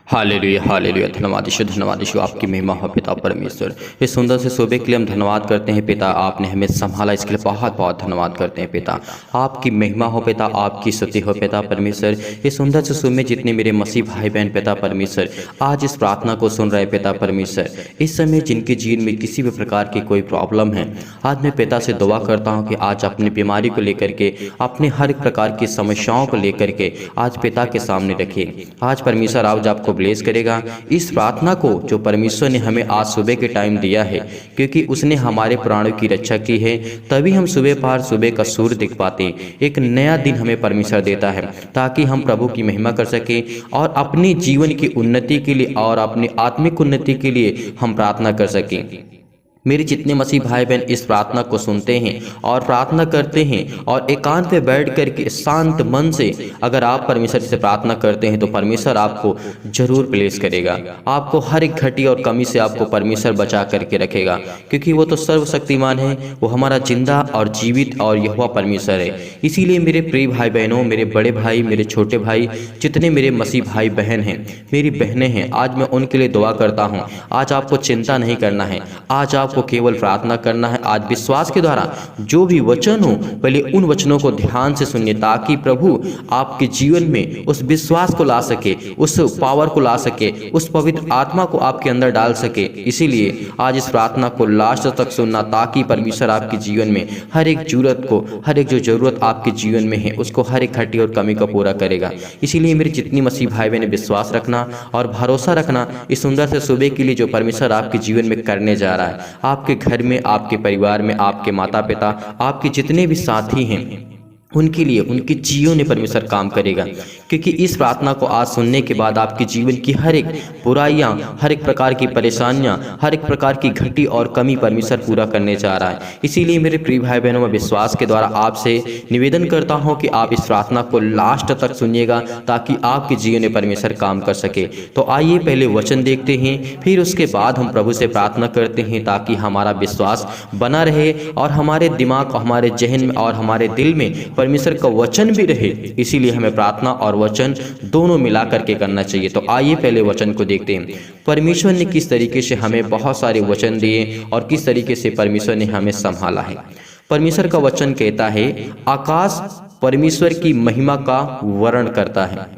Hallelujah hallelujah. धन्यवाद यीशु, धन्यवाद यीशु। आपकी महिमा हो पिता परमेश्वर। इस सुंदर से सुबह के लिए हम धन्यवाद करते हैं पिता। आपने हमें संभाला, इसके लिए बहुत बहुत धन्यवाद करते हैं पिता। आपकी महिमा हो पिता, आपकी स्तुति हो पिता परमेश्वर। इस सुंदर से सुबह में जितने मेरे मसीह भाई बहन पिता परमेश्वर आज इस प्रार्थना को सुन रहे पिता परमेश्वर, इस समय जिनके जीवन में किसी भी प्रकार की कोई प्रॉब्लम है, आज मैं पिता से दुआ करता हूँ कि आज अपनी बीमारी को लेकर के, अपने हर एक प्रकार की समस्याओं को लेकर के आज पिता के सामने रखिए। आज परमेश्वर आज आपको ब्लेस करेगा। इस प्रार्थना को जो परमेश्वर ने हमें आज सुबह के टाइम दिया है, क्योंकि उसने हमारे प्राणों की रक्षा की है, तभी हम सुबह पार सुबह का सूर्य दिख पाते हैं। एक नया दिन हमें परमेश्वर देता है ताकि हम प्रभु की महिमा कर सके और अपने जीवन की उन्नति के लिए और अपनी आत्मिक उन्नति के लिए हम प्रार्थना कर सकें। मेरे जितने मसीह भाई बहन इस प्रार्थना को सुनते हैं और प्रार्थना करते हैं और एकांत पे बैठ करके शांत मन से अगर आप परमेश्वर से प्रार्थना करते हैं तो परमेश्वर आपको जरूर ब्लेस करेगा। आपको हर एक घटी और कमी से आपको परमेश्वर बचा करके रखेगा, क्योंकि वो तो सर्वशक्तिमान है, वो हमारा जिंदा और जीवित और यहोवा परमेश्वर है। इसीलिए मेरे प्रिय भाई बहनों, मेरे बड़े भाई, मेरे छोटे भाई, जितने मेरे मसीह भाई बहन हैं, मेरी बहनें हैं, आज मैं उनके लिए दुआ करता हूँ। आज आपको चिंता नहीं करना है, आज आपको केवल प्रार्थना करना है। आज विश्वास के द्वारा जो भी वचन हो, पहले उन वचनों को ध्यान से सुनिए ताकि प्रभु आपके जीवन में उस विश्वास को ला सके, उस पावर को ला सके, उस पवित्र आत्मा को आपके अंदर डाल सके। इसीलिए आज इस प्रार्थना को लास्ट तक सुनना ताकि परमेश्वर आपके जीवन में हर एक जरूरत को, हर एक जो जरूरत आपके जीवन में है उसको, हर एक घटी और कमी को पूरा करेगा। इसीलिए मेरी जितनी मसीह भाई बहन विश्वास रखना और भरोसा रखना इस सुंदर से सुबह के लिए जो परमेश्वर आपके जीवन में करने जा रहा है। आपके घर में, आपके परिवार में, आपके माता पिता, आपके जितने भी साथी हैं, उनके लिए, उनके जीवन में परमेश्वर काम करेगा। क्योंकि इस प्रार्थना को आज सुनने के बाद आपके जीवन की हर एक बुराइयां, हर एक प्रकार की परेशानियां, हर एक प्रकार की घटी और कमी परमेश्वर पूरा करने जा रहा है। इसीलिए मेरे प्रिय भाई बहनों, मैं विश्वास के द्वारा आपसे निवेदन करता हूं कि आप इस प्रार्थना को लास्ट तक सुनिएगा ताकि आपके जीवन में परमेश्वर काम कर सके। तो आइए पहले वचन देखते हैं, फिर उसके बाद हम प्रभु से प्रार्थना करते हैं ताकि हमारा विश्वास बना रहे और हमारे दिमाग, हमारे जहन में और हमारे दिल में परमेश्वर का वचन भी रहे। इसीलिए हमें प्रार्थना और वचन दोनों मिला करके करना चाहिए। तो आइए पहले वचन को देखते हैं। परमेश्वर ने किस तरीके से हमें बहुत सारे वचन दिए और किस तरीके से परमेश्वर ने हमें संभाला है। परमेश्वर का वचन कहता है, आकाश परमेश्वर की महिमा का वर्णन करता है।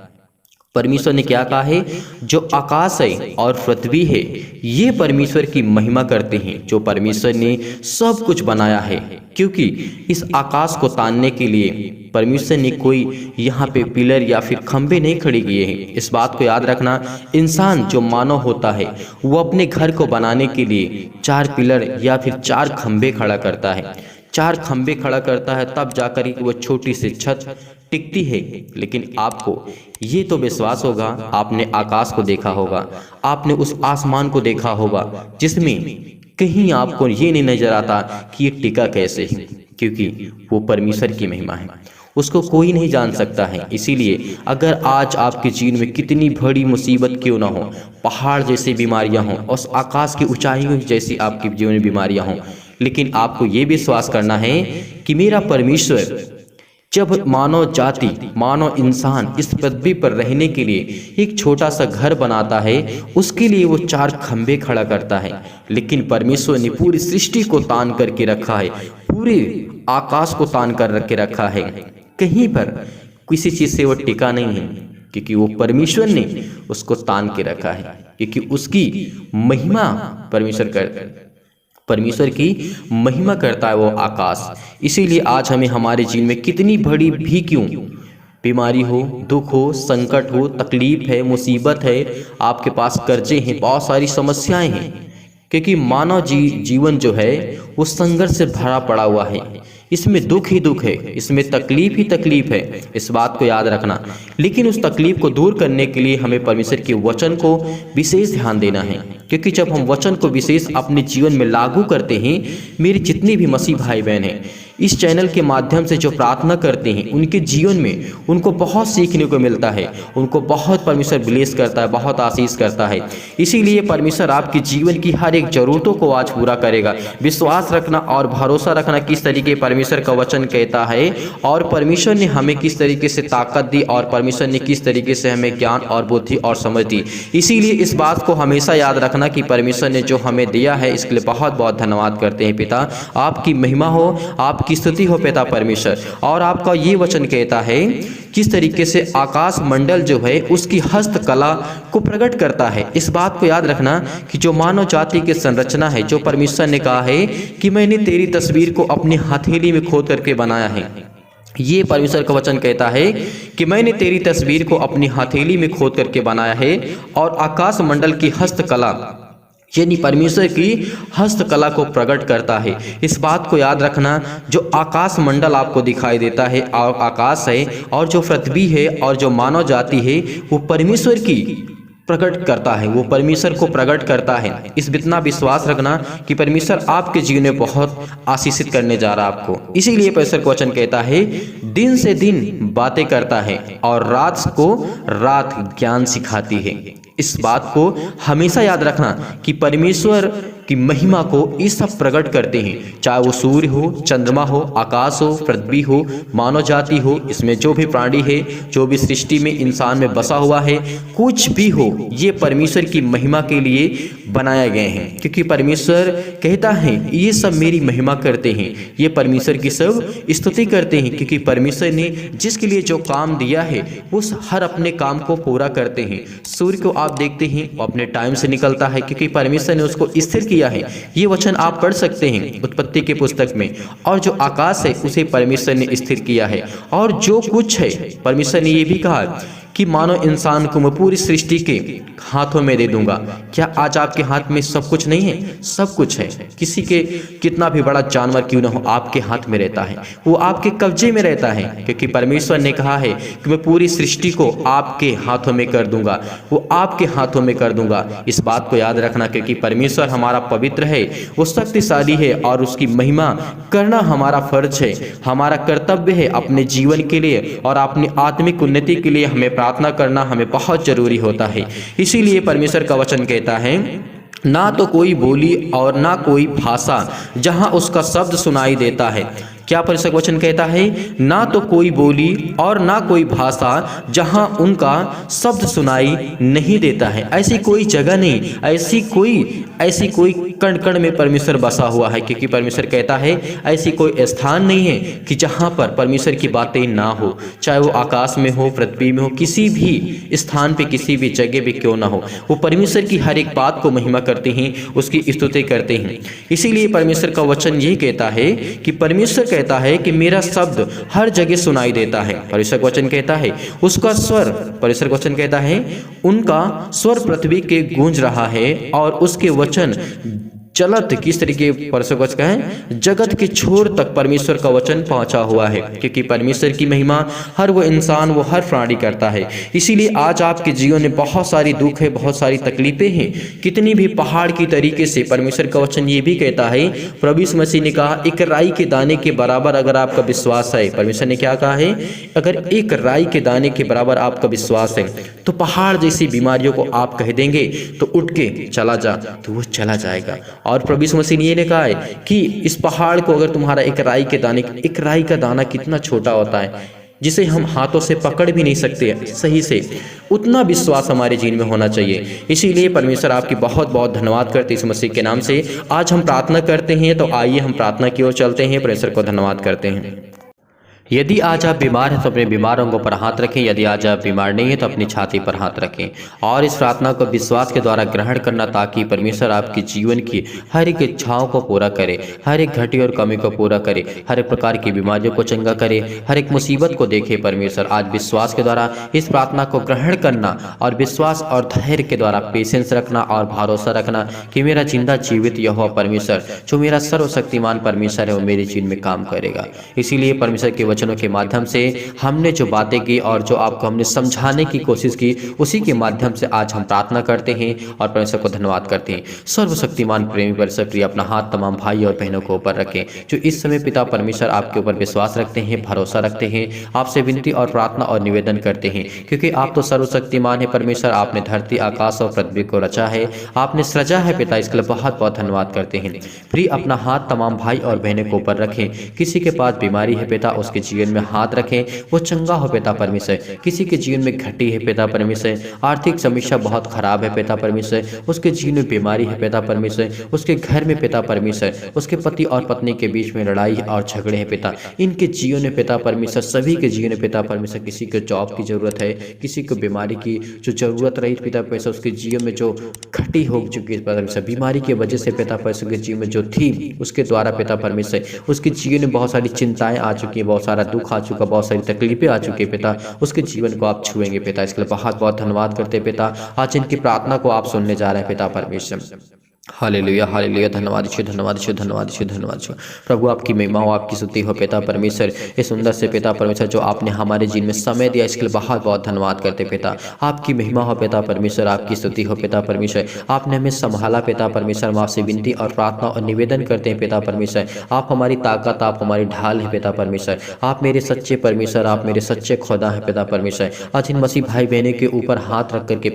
परमेश्वर ने क्या कहा है? जो आकाश है और पृथ्वी है ये परमेश्वर की महिमा करते हैं, जो परमेश्वर ने सब कुछ बनाया है। क्योंकि इस आकाश को तानने के लिए परमेश्वर ने कोई यहाँ पे पिलर या फिर खंबे नहीं खड़े किए हैं। इस बात को याद रखना, इंसान जो मानव होता है वो अपने घर को बनाने के लिए 4 पिलर या फिर 4 खंबे खड़ा करता है। 4 खंबे खड़ा करता है, तब जाकर ही वो छोटी सी छत टिकती है। लेकिन आपको ये तो विश्वास होगा, आपने आकाश को देखा होगा, आपने उस आसमान को देखा होगा जिसमें कहीं आपको ये नहीं नजर आता कि ये टिका कैसे है, क्योंकि वो परमेश्वर की महिमा है, उसको कोई नहीं जान सकता है। इसीलिए अगर आज आपके जीवन में कितनी बड़ी मुसीबत क्यों ना हो, पहाड़ जैसी बीमारियां हों, उस आकाश की ऊंचाइयों जैसी आपके जीवन में बीमारियां हों, लेकिन आपको ये विश्वास करना है कि मेरा परमेश्वर जब मानव जाति, मानव इंसान इस पृथ्वी पर रहने के लिए एक छोटा सा घर बनाता है, उसके लिए वो 4 खंबे खड़ा करता है। लेकिन परमेश्वर ने पूरी सृष्टि को तान करके रखा है, पूरे आकाश को तान कर के रखा है। कहीं पर किसी चीज से वो टिका नहीं है, क्योंकि वो परमेश्वर ने उसको तान के रखा है, क्योंकि उसकी महिमा परमेश्वर की महिमा करता है वो आकाश। इसीलिए आज हमें हमारे जीवन में कितनी बड़ी भी क्यों बीमारी हो, दुख हो, संकट हो, तकलीफ है, मुसीबत है, आपके पास कर्जे हैं, बहुत सारी समस्याएं हैं, क्योंकि मानव जीवन जो है वो संघर्ष से भरा पड़ा हुआ है। इसमें दुख ही दुख है, इसमें तकलीफ ही तकलीफ है, इस बात को याद रखना। लेकिन उस तकलीफ को दूर करने के लिए हमें परमेश्वर के वचन को विशेष ध्यान देना है, क्योंकि जब हम वचन को विशेष अपने जीवन में लागू करते हैं, मेरे जितने भी मसीह भाई बहन हैं, इस चैनल के माध्यम से जो प्रार्थना करते हैं उनके जीवन में उनको बहुत सीखने को मिलता है, उनको बहुत परमेश्वर ब्लेस करता है, बहुत आशीष करता है। इसीलिए परमेश्वर आपके जीवन की हर एक ज़रूरतों को आज पूरा करेगा। विश्वास रखना और भरोसा रखना किस तरीके परमेश्वर का वचन कहता है और परमेश्वर ने हमें किस तरीके से ताकत दी और परमेश्वर ने किस तरीके से हमें ज्ञान और बुद्धि और समझ दी। इसीलिए इस बात को हमेशा याद रखना कि परमेश्वर ने जो हमें दिया है इसके लिए बहुत बहुत धन्यवाद करते हैं पिता। आपकी महिमा हो, आपकी स्तुति हो पिता परमेश्वर। और आपका ये वचन कहता है किस तरीके से आकाश मंडल जो है उसकी हस्तकला को प्रकट करता है। इस बात को याद रखना कि जो मानव जाति की संरचना है, जो परमेश्वर ने कहा है कि मैंने तेरी तस्वीर को अपनी हथेली में खोद करके बनाया है, ये परमेश्वर का वचन कहता है कि मैंने तेरी तस्वीर को अपनी हथेली में खोद करके बनाया है। और आकाश मंडल की हस्तकला यानी परमेश्वर की हस्तकला को प्रकट करता है। इस बात को याद रखना, जो आकाश मंडल आपको दिखाई देता है और आकाश है और जो पृथ्वी है और जो मानव जाति है वो परमेश्वर की प्रकट करता है, वो परमेश्वर को प्रकट करता है। इस इतना विश्वास रखना कि परमेश्वर आपके जीवन में बहुत आशीषित करने जा रहा है आपको। इसीलिए परमेश्वर का वचन कहता है दिन से दिन बातें करता है और रात को रात ज्ञान सिखाती है। इस बात को हमेशा याद रखना कि परमेश्वर की महिमा को ये सब प्रकट करते हैं, चाहे वो सूर्य हो, चंद्रमा हो, आकाश हो, पृथ्वी हो, मानव जाति हो, इसमें जो भी प्राणी है, जो भी सृष्टि में इंसान में बसा हुआ है, कुछ भी हो, ये परमेश्वर की महिमा के लिए बनाए गए हैं। क्योंकि परमेश्वर कहता है ये सब मेरी महिमा करते हैं, ये परमेश्वर की सब स्तुति करते हैं। क्योंकि परमेश्वर ने जिसके लिए जो काम दिया है वो हर अपने काम को पूरा करते हैं। सूर्य को आप देखते हैं वो अपने टाइम से निकलता है क्योंकि परमेश्वर ने उसको स्थिर किया है। ये वचन आप पढ़ सकते हैं उत्पत्ति के पुस्तक में। और जो आकाश है उसे परमेश्वर ने स्थिर किया है। और जो कुछ है परमेश्वर ने ये भी कहा कि मानो इंसान को मैं पूरी सृष्टि के हाथों में दे दूंगा। क्या आज आपके हाथ में सब कुछ नहीं है? सब कुछ है। किसी के कितना भी बड़ा जानवर क्यों ना हो आपके हाथ में रहता है, वो आपके कब्जे में रहता है। क्योंकि परमेश्वर ने कहा है कि मैं पूरी सृष्टि को आपके हाथों में कर दूंगा, वो आपके हाथों में कर दूंगा। इस बात को याद रखना क्योंकि परमेश्वर हमारा पवित्र है, वो शक्तिशाली है और उसकी महिमा करना हमारा फर्ज है, हमारा कर्तव्य है। अपने जीवन के लिए और अपनी आत्मिक उन्नति के लिए हमें प्रार्थना करना हमें बहुत जरूरी होता है। इसीलिए परमेश्वर का वचन कहता है ना तो कोई बोली और ना कोई भाषा जहां उसका शब्द सुनाई देता है। क्या परमेश्वर का वचन कहता है? ना तो कोई बोली और ना कोई भाषा जहां उनका शब्द सुनाई नहीं देता है। ऐसी कोई जगह नहीं, ऐसी कोई कण कण में परमेश्वर बसा हुआ है। क्योंकि परमेश्वर कहता है ऐसी कोई स्थान नहीं है कि जहां पर परमेश्वर की बातें ना हो, चाहे वो आकाश में हो, पृथ्वी में हो, किसी भी स्थान पे, किसी भी जगह पे क्यों ना हो, वो परमेश्वर की हर एक बात को महिमा करते हैं, उसकी स्तुति करते हैं। इसीलिए परमेश्वर का वचन यही कहता है कि परमेश्वर कहता है कि मेरा शब्द हर जगह सुनाई देता है। परमेश्वर का वचन कहता है उसका स्वर, परमेश्वर का वचन कहता है उनका स्वर पृथ्वी के गूंज रहा है और उसके वचन चलत किस तरीके परमेश्वर का वचन है जगत के छोर तक परमेश्वर का वचन पहुंचा हुआ है। क्योंकि परमेश्वर की महिमा हर वो इंसान, वो हर प्राणी करता है। इसीलिए आज आपके जीवन में बहुत सारी दुख है, बहुत सारी तकलीफें हैं, कितनी भी पहाड़ की तरीके से परमेश्वर का वचन ये भी कहता है, प्रभु यीशु मसीह ने कहा एक राई के दाने के बराबर अगर आपका विश्वास है, परमेश्वर ने क्या कहा है, अगर एक राई के दाने के बराबर आपका विश्वास है तो पहाड़ जैसी बीमारियों को आप कह देंगे तो उठ के चला जा, तो वो चला जाएगा। और प्रभु यीशु मसीह ने ये कहा है कि इस पहाड़ को अगर तुम्हारा एक राई का दाना कितना छोटा होता है जिसे हम हाथों से पकड़ भी नहीं सकते सही से, उतना विश्वास हमारे जीवन में होना चाहिए। इसीलिए परमेश्वर आपकी बहुत बहुत धन्यवाद करते हैं इस मसीह के नाम से। आज हम प्रार्थना करते हैं, तो आइए हम प्रार्थना की ओर चलते हैं, परमेश्वर को धन्यवाद करते हैं। यदि आज आप बीमार हैं तो अपने बीमार अंगों पर हाथ रखें, यदि आज आप बीमार नहीं हैं तो अपनी छाती पर हाथ रखें और इस प्रार्थना को विश्वास के द्वारा ग्रहण करना, ताकि परमेश्वर आपके जीवन की हर एक इच्छाओं को पूरा करे, हर एक घटी और कमी को पूरा करे, हर एक प्रकार की बीमारियों को चंगा करे, हर एक मुसीबत को देखे। परमेश्वर आज विश्वास के द्वारा इस प्रार्थना को ग्रहण करना और विश्वास और धैर्य के द्वारा पेशेंस रखना और भरोसा रखना कि मेरा जिंदा जीवित यहोवा परमेश्वर जो मेरा सर्वशक्तिमान परमेश्वर है वो मेरे जीवन में काम करेगा। इसीलिए परमेश्वर के वचन वचनों के माध्यम से हमने जो बातें की और जो आपको हमने समझाने की कोशिश की, उसी के माध्यम से आज हम प्रार्थना करते हैं और परमेश्वर को धन्यवाद करते हैं। सर्वशक्तिमान प्रेमी परमेश्वर प्रिय अपना हाथ तमाम भाई और बहनों को ऊपर रखें जो इस समय पिता परमेश्वर आपके ऊपर विश्वास रखते हैं, भरोसा रखते हैं, आपसे विनती और प्रार्थना और निवेदन करते हैं, क्योंकि आप तो सर्वशक्तिमान है परमेश्वर। आपने धरती आकाश और पृथ्वी को रचा है, आपने सृजा है पिता, इसके लिए बहुत बहुत धन्यवाद करते हैं। प्रिय अपना हाथ तमाम भाई और बहनों को ऊपर रखें। किसी के पास बीमारी है पिता, उसके जीवन में हाथ रखें, वो चंगा हो पिता परमेश्वर। किसी के जीवन में घटी है पिता परमेश्वर, आर्थिक समीक्षा बहुत खराब है पिता परमेश्वर, उसके जीवन में बीमारी है पिता परमेश्वर, उसके घर में पिता परमेश्वर, उसके पति और पत्नी के बीच में लड़ाई और झगड़े हैं पिता, इनके जीवन में पिता परमेश्वर, सभी के जीवन में पिता परमेश्वर, किसी को जॉब की जरूरत है, किसी को बीमारी की जो जरूरत रही पिता परमेश्वर, उसके जीवन में जो घटी हो चुकी है परमेश्वर, बीमारी की वजह से पिता परमेश्वर के जीवन में जो थी उसके द्वारा पिता परमेश्वर, उसके जीवन में बहुत सारी चिंताएं आ चुकी है, बहुत सारा दुख आ चुका, बहुत सारी तकलीफें आ चुकी है पिता, उसके जीवन को आप छुएंगे पिता, इसके लिए बहुत बहुत धन्यवाद करते हैं पिता। आज इनकी प्रार्थना को आप सुनने जा रहे हैं पिता परमेश्वर। हालेलुया हालेलुया, धन्यवाद ईश्वर, धन्यवाद ईश्वर, धन्यवाद ईश्वर, धन्यवाद ईश्वर। प्रभु आपकी महिमा हो, आपकी स्तुति हो पिता परमेश्वर। इस सुंदर से पिता परमेश्वर जो आपने हमारे जीवन में समय दिया, इसके लिए बहुत बहुत धन्यवाद करते पिता। आपकी महिमा हो पिता परमेश्वर, आपकी स्तुति हो पिता परमेश्वर। आपने हमें संभाला पिता परमेश्वर, हम आपसे विनती और प्रार्थना और निवेदन करते हैं पिता परमेश्वर। आप हमारी ताकत, आप हमारी ढाल है पिता परमेश्वर। आप मेरे सच्चे परमेश्वर, आप मेरे सच्चे खुदा है पिता परमेश्वर। आज इन मसीह भाई बहनों के ऊपर हाथ रख करके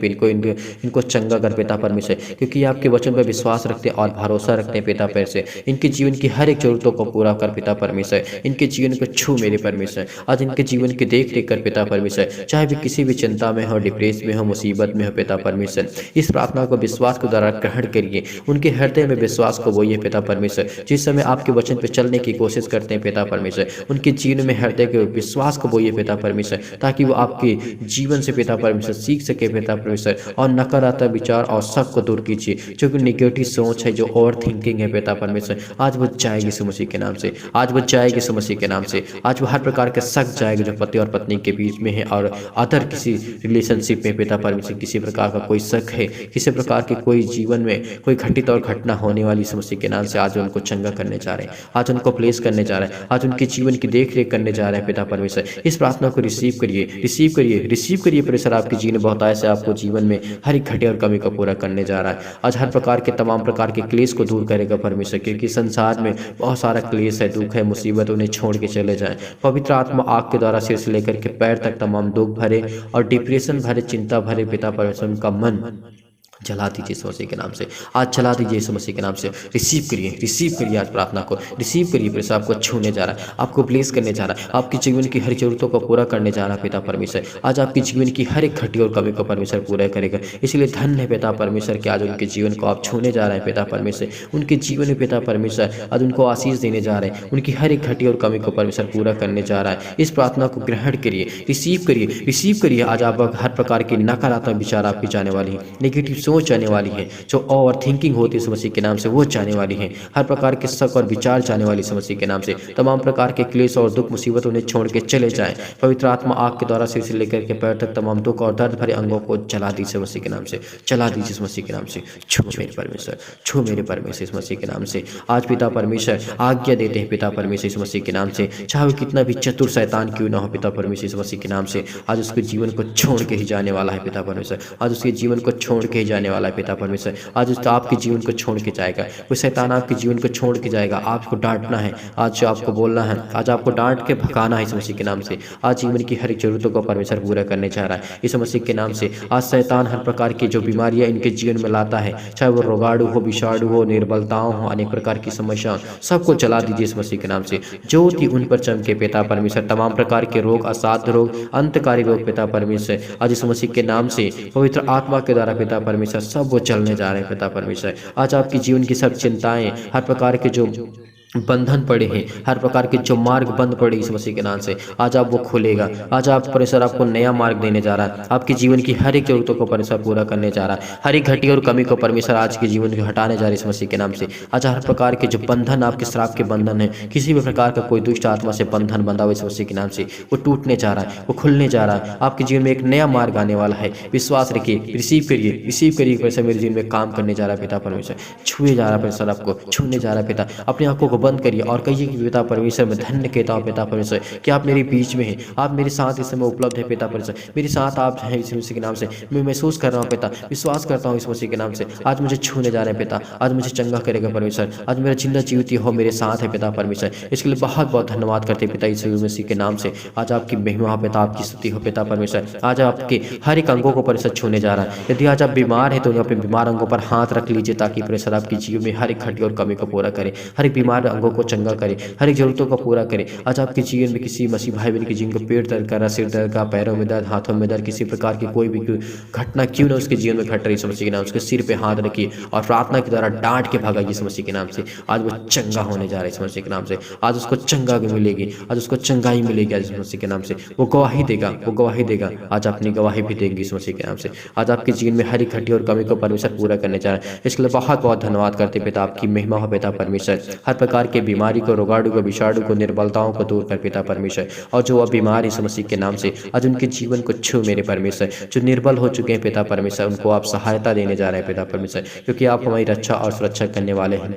इनको चंगा कर पिता परमेश्वर, क्योंकि आपके वचन पर विश्वास रखते हैं और भरोसा रखते हैं पिता परमेश्वर। इनके जीवन की हर एक जरूरतों को पूरा कर पिता परमेश्वर, इनके जीवन को छू मेरे परमेश्वर। आज इनके जीवन की देख रेख कर पिता परमेश्वर, चाहे भी किसी भी चिंता में हो, डिप्रेस में हो, मुसीबत में हो पिता परमेश्वर। इस प्रार्थना को विश्वास के द्वारा ग्रहण करिए, उनके हृदय में विश्वास को बोइए पिता परमेश्वर। जिस समय आपके वचन पर चलने की कोशिश करते हैं पिता परमेश्वर, उनके जीवन में हृदय के विश्वास को बोइए पिता परमेश्वर, ताकि वो आपके जीवन से पिता परमेश्वर सीख सके पिता परमेश्वर, और नकारात्मक विचार और शक को दूर कीजिए। जो कि निगेटिव सोच है, जो ओवर थिंकिंग है पिता परमेश्वर, आज वो जाएगी यीशु मसीह के नाम से, आज वो जाएगी यीशु मसीह के नाम से। आज वो हर प्रकार के शक जाएगा जो पति और पत्नी के बीच में है, और अदर किसी रिलेशनशिप में पिता परमेश्वर किसी प्रकार का कोई शक है, किसी प्रकार के कोई जीवन में कोई घटित और घटना होने वाली यीशु मसीह के नाम से आज उनको चंगा करने जा रहे हैं, आज उनको प्लेस करने जा रहे हैं, आज उनके जीवन की देख रेख करने जा रहे हैं पिता परमेश्वर। इस प्रार्थना को रिसीव करिए, रिसीव करिए, रिसीव करिए परमेश्वर। आपके जीवन बहुत ऐसे आपको जीवन में हर एक घटी और कमी को पूरा करने जा रहा है। आज हर प्रकार के तमाम प्रकार के क्लेश को दूर करेगा परमेश्वर, क्योंकि संसार में बहुत सारा क्लेश है, दुख है, मुसीबत, उन्हें छोड़ के चले जाएं। पवित्र आत्मा आग के द्वारा सिर से लेकर के पैर तक तमाम दुख भरे और डिप्रेशन भरे, चिंता भरे पिता परमेश्वर, उनका मन जला दीजिए यीशु मसीह के नाम से, आज जला दीजिए यीशु मसीह के नाम से। रिसीव करिए, रिसीव करिए आज प्रार्थना को, रिसीव करिए परमेश्वर। आपको छूने जा रहा है, आपको ब्लेस करने जा रहा है, आपके जीवन की हर जरूरतों को पूरा करने जा रहा है पिता परमेश्वर। आज आपके जीवन की हर एक घटी और कमी को परमेश्वर पूरा करेगा। इसलिए धन्य है पिता परमेश्वर कि आज उनके जीवन को आप छूने जा रहे हैं पिता परमेश्वर। उनके जीवन में पिता परमेश्वर आज उनको आशीष देने जा रहे हैं, उनकी हर एक घटी और कमी को परमेश्वर पूरा करने जा रहा है। इस प्रार्थना को ग्रहण करिए, रिसीव करिए, रिसीव करिए। आज आप हर प्रकार की नकारात्मक विचार आपकी जाने वाली है, नेगेटिव सोच जाने वाली है, जो ओवर थिंकिंग होती है यीशु मसीह के नाम से वो जाने वाली है। हर प्रकार के शक और विचार जाने वाली यीशु मसीह के नाम से। तमाम प्रकार के क्लेश और दुख मुसीबत उन्हें छोड़ के चले जाएं। पवित्र आत्मा आग के द्वारा सिर से लेकर के पैर तक तमाम दुख और दर्द भरे अंगों को जला दीजिए यीशु मसीह के नाम से, जला दीजिए यीशु मसीह के नाम से। छू मेरे परमेश्वर, छू मेरे परमेश्वर यीशु मसीह के नाम से। आज पिता परमेश्वर आज्ञा देते हैं पिता परमेश्वर यीशु मसीह के नाम से, चाहे वो कितना भी चतुर शैतान क्यों ना हो पिता परमेश्वर यीशु मसीह के नाम से। आज उसके जीवन को छोड़ के ही जाने वाला है पिता परमेश्वर, आज उसके जीवन को छोड़ के ही जाने वाला है पिता परमेश्वर। आज उसका आपके जीवन को छोड़ के जाएगा, वो शैतान आपके जीवन को छोड़ के जाएगा। आपको डांटना है, आज आपको बोलना है, आज आपको डांट के भगाना है यीशु मसीह के नाम से। आज जीवन की हर एक जरूरतों को परमेश्वर पूरा करने जा रहा है यीशु मसीह के नाम से। आज शैतान हर प्रकार की जो बीमारियां इनके जीवन में लाता है, चाहे वो रोगाणु हो, विषाणु हो, निर्बलताओं हो, अनेक प्रकार की समस्या, सबको जला दीजिए यीशु मसीह के नाम से। ज्योति उन पर चमके पिता परमेश्वर। तमाम प्रकार के रोग, असाध्य रोग, अंतकारी रोग पिता परमेश्वर आज यीशु मसीह के नाम से पवित्र आत्मा के द्वारा पिता परमेश्वर सब वो चलने जा रहे हैं पिता परमेश्वर। आज आपकी जीवन की सब चिंताएं, हर प्रकार के जो बंधन पड़े हैं, हर प्रकार के जो मार्ग बंद पड़े इस मसीह के नाम से, आज आप वो खुलेगा। आज आप परमेश्वर आपको नया मार्ग देने जा रहा है, आपके जीवन की हर एक जरूरतों को परमेश्वर पूरा करने जा रहा है। हर एक घटी और कमी को परमेश्वर आज के जीवन को हटाने जा रहा है इस मसीह के नाम से। आज हर प्रकार के जो बंधन, आपके श्राप के बंधन है, किसी भी प्रकार का कोई दुष्ट आत्मा से बंधन बंधा हुआ इस मसीह के नाम से, वो टूटने जा रहा है, वो खुलने जा रहा है। आपके जीवन में एक नया मार्ग आने वाला है। विश्वास रखिए, रिसीव करिए, रिसीव करिए। परमेश्वर मेरे जीवन में काम करने जा रहा है पिता परमेश्वर, छुए जा रहा है परमेश्वर, आपको छूने जा रहा है पिता। अपनी आंखों को बंद करिए और कहिए कि पिता परमेश्वर मैं धन्य कहता हूँ पिता परमेश्वर कि आप मेरे बीच में हैं, आप मेरे साथ इस समय उपलब्ध है पिता परमेश्वर, मेरे साथ आप हैं इस मसीह के नाम से। मैं महसूस कर रहा हूँ पिता, विश्वास करता हूँ इस मसीह के नाम से। आज मुझे छूने जा रहे हैं पिता, आज मुझे चंगा करेगा परमेश्वर, आज मेरा जिंदा जीवित हो मेरे साथ है पिता परमेश्वर। इसके लिए बहुत बहुत धन्यवाद करते हैं पिता यीशु मसीह के नाम से। आज आपकी महिमा हो पिता, आपकी स्तुति हो पिता परमेश्वर। आज आपके हर एक अंगों को परमेश्वर छूने जा रहा है। यदि आज आप बीमार है तो अपने बीमार अंगों पर हाथ रख लीजिए ताकि परमेश्वर आपके जीवन में हर एक खटी और कमी को पूरा करे, हर एक बीमार अंगों को चंगा करे, हर एक जरूरतों को पूरा करे। आज आपके जीवन में किसी मसीह भाई बहन की जिनको पेट दर्द कर रहा, सिर दर्द का, पैरों में दर्द, हाथों में दर्द, किसी प्रकार की कोई भी घटना क्यों ना उसके जीवन में घट रही है मसीह के नाम से, उसके सिर पे हाथ रखिए और प्रार्थना के द्वारा डांट के भागा इस मसीह के नाम से। आज वो चंगा होने जा रहा है इस मसीह के नाम से। आज उसको चंगा मिलेगी, आज उसको चंगाई मिलेगी इस मसीह के नाम से। वो गवाही देगा, वो गवाही देगा। आज अपनी गवाही भी देंगे इस मसीह के नाम से। आज आपके जीवन में हर एक घटी और कमी को परमेश्वर पूरा करने जा रहा है। इसके लिए बहुत बहुत धन्यवाद करते पिता, आपकी महिमा हो पिता परमेश्वर। हर प्रकार के बीमारी को, रोगाणु को, विषाणु को, निर्बलताओं को दूर कर पिता परमेश्वर। और जो अब बीमार इस मसीह के नाम से, आज उनके जीवन को छू मेरे परमेश्वर। जो निर्बल हो चुके हैं पिता परमेश्वर, उनको आप सहायता देने जा रहे हैं पिता परमेश्वर, क्योंकि आप हमारी रक्षा और सुरक्षा करने वाले हैं,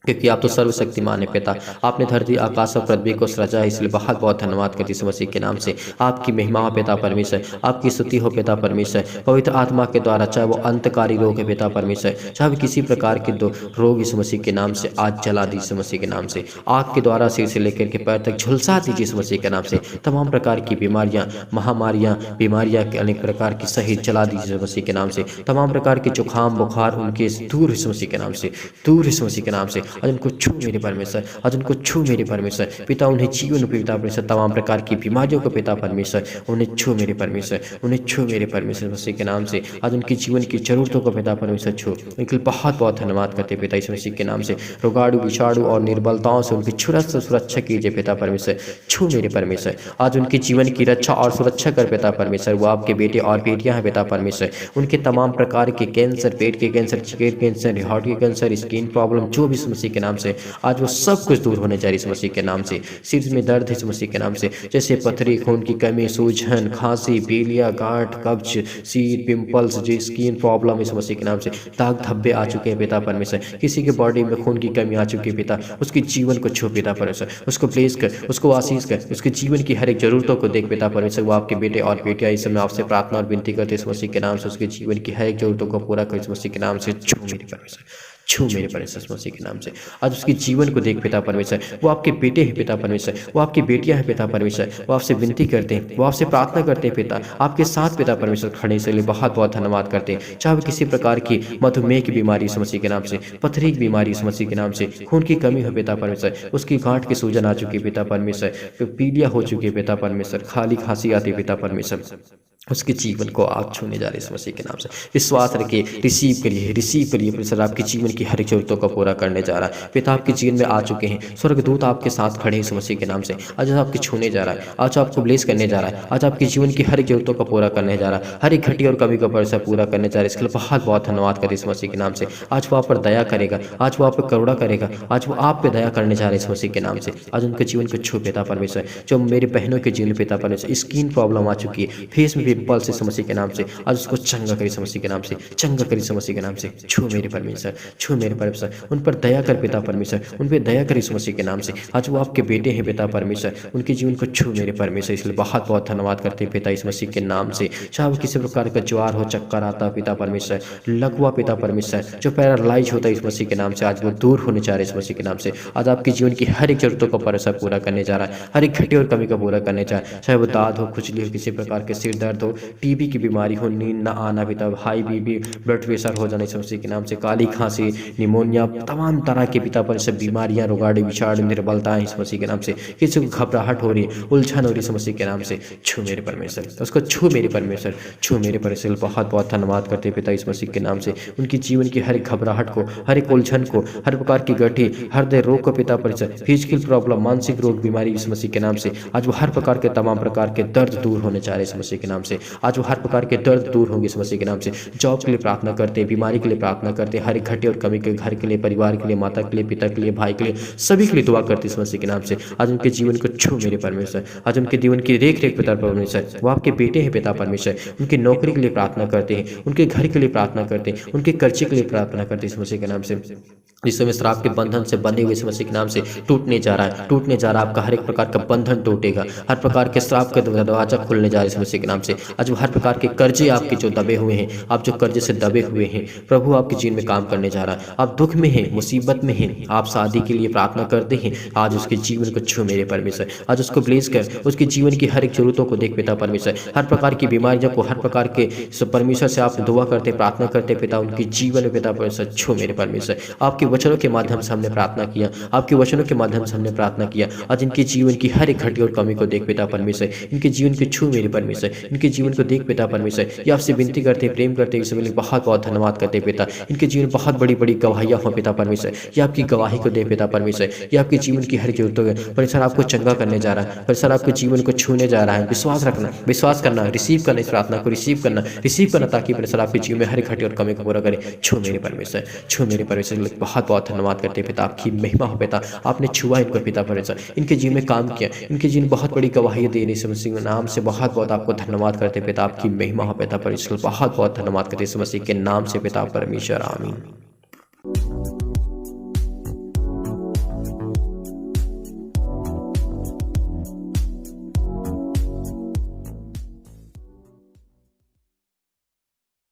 क्योंकि आप तो सर्वशक्तिमान है पिता। आपने धरती आकाश और पृथ्वी को सृजा है, इसलिए बहुत बहुत धन्यवाद करती यीशु मसीह के नाम से। आपकी महिमा हो पिता परमेश्वर, आपकी स्तुति हो पिता परमेश्वर। पवित्र आत्मा के द्वारा, चाहे वो अंतकारी रोग है पिता परमेश्वर, चाहे वो किसी प्रकार के दो रोग यीशु मसीह के नाम से आज जला दी यीशु मसीह के नाम से। आग के द्वारा सिर से लेकर के पैर तक झुलसा दीजिए यीशु मसीह के नाम से। तमाम प्रकार की बीमारियां, महामारियां, बीमारियां के अनेक प्रकार की सही जला दीजिए यीशु मसीह के नाम से। तमाम प्रकार के जुकाम बुखार उनके दूर यीशु मसीह के नाम से, दूर यीशु मसीह के नाम से। आज उनको छू मेरे परमेश्वर, आज उनको छू मेरे परमेश्वर पिता। उन्हें जीवन पिता परमेश्वर, तमाम प्रकार की बीमारियों को पिता परमेश्वर उन्हें छू मेरे परमेश्वर, उन्हें छू मेरे परमेश्वर मसीह के नाम से। आज उनकी जीवन की जरूरतों को पिता परमेश्वर छू। उनके बहुत बहुत धन्यवाद करते पिता इस मसीह के नाम से। रोगाणु, विषाणु और निर्बलताओं से उनकी सुरक्षा कीजिए पिता परमेश्वर। छू मेरे परमेश्वर, आज उनके जीवन की रक्षा और सुरक्षा कर पिता परमेश्वर। वो आपके बेटे और बेटियां हैं पिता परमेश्वर। उनके तमाम प्रकार के कैंसर, पेट के कैंसर, चिकन कैंसर, हार्ट के कैंसर, स्किन प्रॉब्लम, जो भी इस मसीह के नाम से आज वो सब कुछ दूर होने जा रही है इस मसीह के नाम से। सिर में दर्द है इस मसीह के नाम से, जैसे पथरी, खून की कमी, सूजन, खांसी, पीलिया, गांठ, कब्ज, सीर, पिंपल्स, जो स्किन प्रॉब्लम इस मसीह के नाम से। दाग धब्बे आ चुके हैं पिता परमेश्वर। किसी के बॉडी में खून की कमी आ चुकी है पिता, उसके जीवन को छू पिता परमेश्वर। उसको प्लेस कर, उसको आशीष कर, उसके जीवन की हर एक जरूरतों को देख पिता परमेश्वर। वो आपके बेटे और बेटियां इस समय आपसे प्रार्थना और विनती करते इस मसीह के नाम से। उसके जीवन की हर एक जरूरतों को पूरा कर इस मसीह के नाम से। छू मेरे परमेश्वर, छू मेरे परमेश्वर मसीह के नाम से। आज उसके जीवन को देख पिता परमेश्वर। वो आपके बेटे हैं पिता परमेश्वर, वो आपकी बेटियां हैं पिता परमेश्वर। वो आपसे विनती करते हैं, वो आपसे प्रार्थना करते हैं पिता, आपके साथ पिता परमेश्वर खड़े से लिए बहुत बहुत धन्यवाद करते हैं। चाहे वो किसी प्रकार की मधुमेह की बीमारी इस मसीह के नाम से, पथरी की बीमारी इस मसीह के नाम से, खून की कमी हो पिता परमेश्वर, उसकी गांठ की सूजन आ चुकी है पिता परमेश्वर, पीलिया हो चुकी है पिता परमेश्वर, खाली खांसी आती है पिता परमेश्वर। उसके जीवन को आप छूने जा रहे हैं इस मसीह के नाम से। विश्वास रखिए, रिसीव करिए, रिसीव करिए। परमेश्वर आपके जीवन की हर एक जरूरतों को पूरा करने जा रहा है। पिता आपके जीवन में आ चुके हैं, स्वर्गदूत आपके साथ खड़े हैं इस मसीह के नाम से। आज आपके छूने जा रहा है, आज आपको ब्लेस करने जा रहा है, आज आपके जीवन की हर एक जरूरतों को पूरा करने जा रहा है, हर एक घटी और कमी को परमेश्वर पूरा करने जा रहा है। इसके लिए बहुत बहुत धन्यवाद करें इस मसीह के नाम से। आज वो आप पर दया करेगा, आज वो आप पर करुणा करेगा, आज वो आप पे दया करने जा रहे हैं इस मसीह के नाम से। आज उनके जीवन को छू पिता परमेश्वर। जो मेरे बहनों के जीवन पिता परमेश्वर, स्किन प्रॉब्लम आ चुकी है, फेस में पिंपल्स इस मसीह के नाम से, आज उसको चंगा करी समस्या के नाम से, चंगा करी समस्या के नाम से। छू मेरे परमेश्वर, छू मेरे परमेश्वर। उन पर दया कर पिता परमेश्वर, उन पर दया करी समस्या के नाम से। आज वो आपके बेटे हैं पिता परमेश्वर, उनके जीवन को छू मेरे परमेश्वर। इसलिए बहुत बहुत धन्यवाद करते हैं पिता इस मसीह के नाम से। चाहे वो किसी प्रकार का ज्वार हो, चक्कर आता पिता परमेश्वर, लकवा पिता परमेश्वर, जो पैरालाइज होता है इस मसीह के नाम से, आज वो दूर होने जा रहे हैं इस मसीह के नाम से। आज आपके जीवन की हर एक जरूरतों को परमेश्वर पूरा करने जा रहा है, हर एक घटी और कमी को पूरा करने जा रहा है। चाहे वो दाद हो, खुजली हो, किसी प्रकार के सिर दर्द हो, टीबी की बीमारी हो, नींद न आना पिता, हाई बीपी, ब्लड प्रेशर हो जाना इस मसीह के नाम से, काली खांसी, निमोनिया, तमाम तरह के पिता पर सब बीमारियां, रोगाणु, विषाणु, निर्बलताएं इस मसीह के नाम से। किसी को घबराहट हो रही है, उलझन हो रही है इस मसीह के नाम से, छू मेरे परमेश्वर, उसको छू मेरे परमेश्वर, छू मेरे परमेश्वर। बहुत बहुत धन्यवाद करते पिता इस मसीह के नाम से। उनकी जीवन की हर एक घबराहट को, हर एक उलझन को, हर प्रकार की गठी, हृदय रोग को पिता परमेश्वर, फिजिकल प्रॉब्लम, मानसिक रोग, बीमारी इस मसीह के नाम से, आज वो हर प्रकार के तमाम प्रकार के दर्द दूर होने जा रहे हैं इस मसीह के नाम से। आज वो हर प्रकार के दर्द दूर होंगे इस मसीह के नाम से। जॉब के लिए प्रार्थना करते हैं, बीमारी के लिए प्रार्थना करते हैं, हर एक घटी और कमी के, घर के लिए, परिवार के लिए, माता के लिए, पिता के लिए, भाई के लिए, सभी के लिए दुआ करते हैं इस मसीह के नाम से। आज उनके जीवन को छू मेरे परमेश्वर, आज उनके जीवन की रेख रेख पिता परमेश्वर। वो आपके बेटे हैं पिता परमेश्वर, उनकी नौकरी के लिए प्रार्थना करते हैं, उनके घर के लिए प्रार्थना करते हैं, उनके कर्जे के लिए प्रार्थना करते हैं इस मसीह के नाम से। इस समय श्राप के बंधन से बंधे हुए यीशु मसीह के नाम से टूटने जा रहा है, टूटने जा रहा है। आपका हर एक प्रकार का बंधन टूटेगा, हर प्रकार के श्राप के दरवाजा खुलने जा रहे हैं यीशु मसीह के नाम से। आज हर प्रकार के कर्जे आपके जो दबे हुए हैं, आप जो कर्जे से दबे हुए हैं, प्रभु आपके जीवन में काम करने जा रहा है। आप दुख में हैं, मुसीबत में हैं, आप शादी के लिए प्रार्थना करते हैं, आज उसके जीवन को छू मेरे परमेश्वर। आज उसको ब्लेस कर, उसके जीवन की हर एक जरूरतों को देख पिता परमेश्वर। हर प्रकार की बीमारियों को, हर प्रकार के परमेश्वर से आप दुआ करते, प्रार्थना करते पिता, उनके जीवन में पिता परमेश्वर छू मेरे परमेश्वर। आपके वचनों के माध्यम से हमने प्रार्थना किया, आपके वचनों के माध्यम से हमने प्रार्थना किया। आज इनके जीवन की हर एक घटी और कमी को देख पिता परमेश्वर, इनके जीवन को छू मेरे परमेश्वर, इनके जीवन को देख पिता परमेश्वर। ये आपसे विनती करते, प्रेम करते, इस समय बहुत बहुत धन्यवाद करते पिता। इनके जीवन बहुत बड़ी बड़ी गवाहियाँ हो पिता परमेश्वर, ये आपकी गवाही को दे पिता परमेश्वर। ये आपके जीवन की हर जरूरतों में परमेश्वर आपको चंगा करने जा रहा है, परमेश्वर आपके जीवन को छूने जा रहा है। विश्वास रखना, विश्वास करना, रिसीव करना, इस प्रार्थना को रिसीव करना ताकि परमेश्वर आपके जीवन में हर एक घटी और कमी को पूरा करे। छू मेरे परमेश्वर, छू मेरे परमेश्वर। बहुत बहुत धन्यवाद करते पिता, आपकी महिमा हो पिता। आपने छुआ इनको पिता परमेश्वर, इनके जीवन में काम किया, इनके जीवन बहुत बड़ी गवाही दे रही यीशु मसीह के नाम से बहुत बहुत आपको धन्यवाद करते पिता। आपकी महिमा हो पिता परमेश्वर, बहुत बहुत धन्यवाद करते यीशु मसीह के नाम से पिता परमेश्वर, आमीन।